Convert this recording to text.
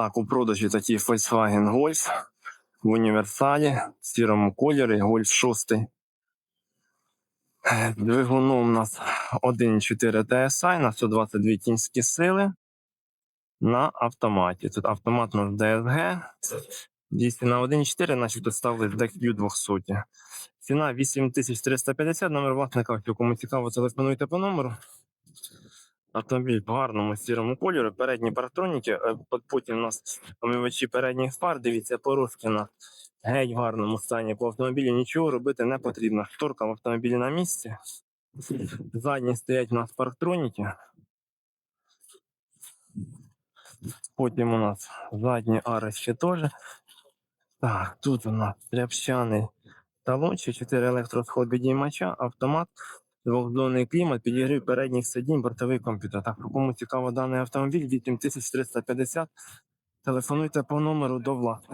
Так, у продажі такий Volkswagen Golf в універсалі, в сірому кольорі, Golf 6. Двигуном у нас 1.4 TSI на 122 кінські сили на автоматі. Тут автомат у нас DSG. Дійсно на 1.4, начебто ставили DQ 200. Ціна 8350, номер власника, кому цікаво, телефонуйте по номеру. Автомобіль в гарному сірому кольорі, передні парктроніки, потім у нас омивачі передніх фар, дивіться, порозки на геть в гарному стані. По автомобілі нічого робити не потрібно. Шторка в автомобілі на місці. Задні стоять у нас парктроніки. Потім у нас задні ари ще теж. Так, тут у нас тряпчаний талончик, 4 електросходи-діймача, автомат, двохдонний клімат, підігрів передніх сидінь, бортовий комп'ютер. Так, кому цікаво даний автомобіль, 8350, телефонуйте по номеру до власника.